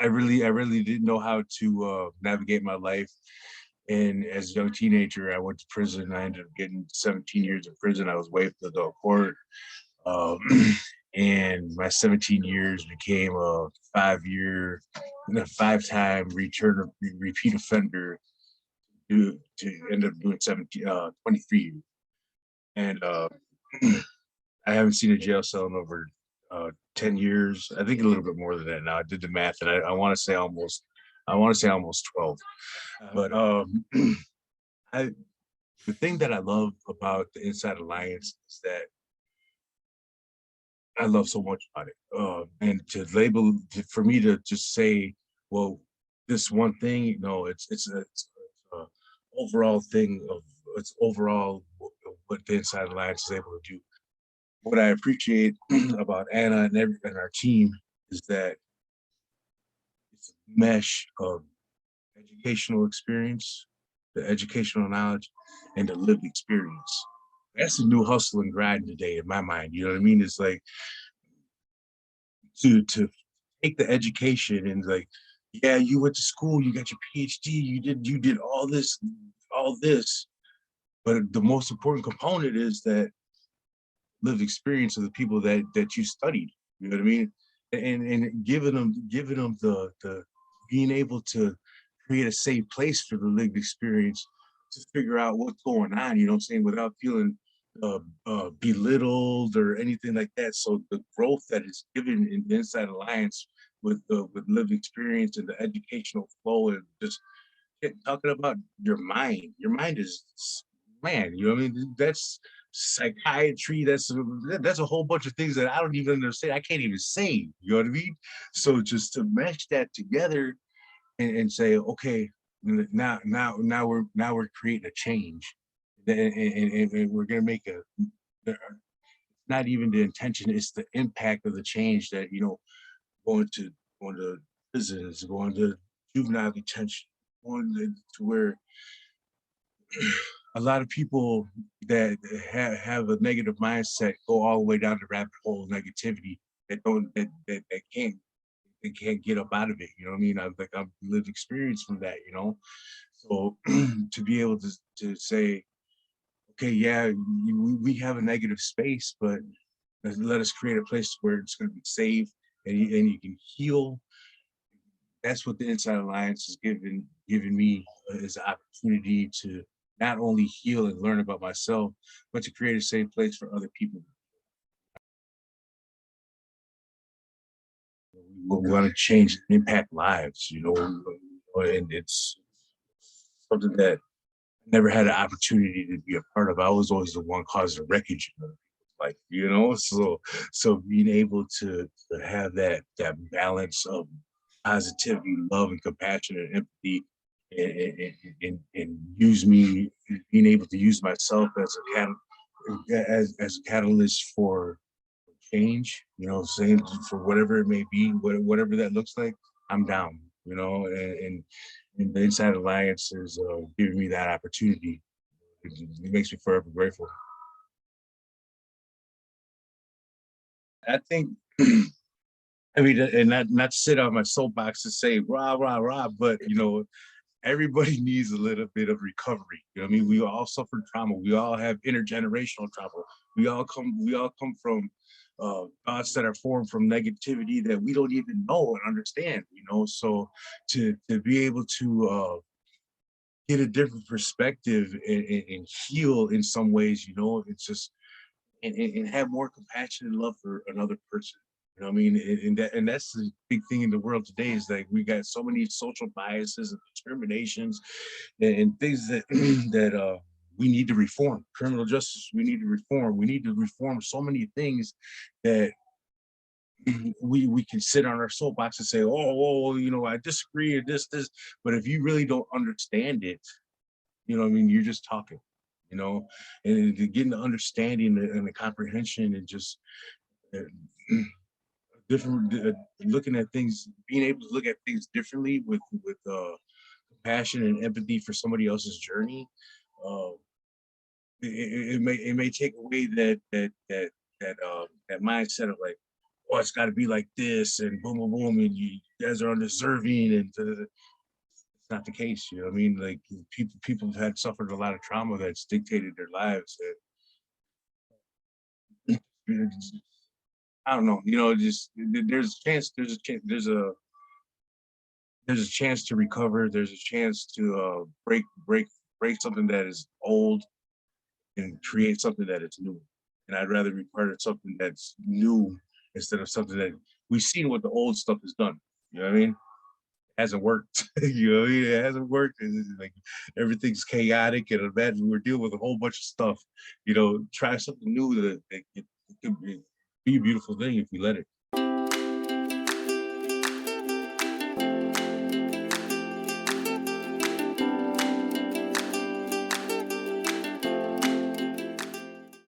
I really didn't know how to navigate my life. And as a young teenager, I went to prison. I ended up getting 17 years in prison. I was waived the adult court. Um, and my 17 years became a 5 year, a 5 time repeat offender to end up doing 23 years. And I haven't seen a jail cell in over 10 years. I think a little bit more than that now. I did the math and I want to say almost 12. But I the thing that I love about the Inside Alliance is that I love so much about it. And to label for me to just say, well, this one thing, it's a overall thing of it's overall what the Inside Alliance is able to do. What I appreciate about Anna and our team is that it's a mesh of educational experience, the educational knowledge, and the lived experience. That's the new hustle and grind today in my mind. You know what I mean? It's like to take the education and like, yeah, you went to school, you got your PhD, you did all this, but the most important component is that lived experience of the people that you studied. You know what I mean? And giving them the being able to create a safe place for the lived experience to figure out what's going on. You know what I'm saying? Without feeling belittled or anything like that. So the growth that is given in the Inside Alliance with lived experience and the educational flow and just talking about your mind is man, you know what I mean? That's psychiatry, that's a whole bunch of things that I don't even understand. I can't even say, you know what I mean? So just to mesh that together and say, okay, now we're creating a change. And we're gonna make not even the intention, it's the impact of the change that, going to going to prisons, going to juvenile detention, going to where a lot of people that have a negative mindset go all the way down the rabbit hole of negativity that don't that can't they can't get up out of it. You know what I mean? I've lived experience from that. So to be able to say, okay, yeah, we have a negative space, but let us create a place where it's going to be safe and you can heal. That's what the Inside Alliance has given me is an opportunity to not only heal and learn about myself, but to create a safe place for other people. We want to change and impact lives, and it's something that I never had an opportunity to be a part of. I was always the one causing wreckage in like, so being able to have that balance of positivity, love, and compassion and empathy, and use me being able to use myself as a catalyst for change. Saying for whatever it may be, whatever that looks like, I'm down. And the Inside Alliance is giving me that opportunity. It makes me forever grateful. I think, I mean, and not sit on my soapbox to say rah rah rah, but everybody needs a little bit of recovery. You know what I mean? We all suffer trauma. We all have intergenerational trauma. We all come from thoughts that are formed from negativity that we don't even know and understand. So to be able to get a different perspective and heal in some ways, it's just and have more compassion and love for another person. You know what I mean? And that's the big thing in the world today is like we got so many social biases and discriminations and things that that we need to reform. Criminal justice, we need to reform. We need to reform so many things that we can sit on our soapbox and say, oh, I disagree or this, but if you really don't understand it, what I mean, you're just talking, you know, and getting the understanding and the comprehension and just uh, different, looking at things, being able to look at things differently with compassion and empathy for somebody else's journey. Uh, it may take away that mindset of like, oh, it's got to be like this, and boom, boom, boom, and you guys are undeserving, and it's not the case. You know what I mean? Like people have had suffered a lot of trauma that's dictated their lives. And I don't know. You know, just there's a chance. There's a chance to recover. There's a chance to break something that is old and create something that is new. And I'd rather be part of something that's new instead of something that we've seen what the old stuff has done. You know what I mean? It hasn't worked. You know what I mean? It hasn't worked. And it's like everything's chaotic. And imagine we're dealing with a whole bunch of stuff. You know, try something new that it could be a beautiful thing if we let it.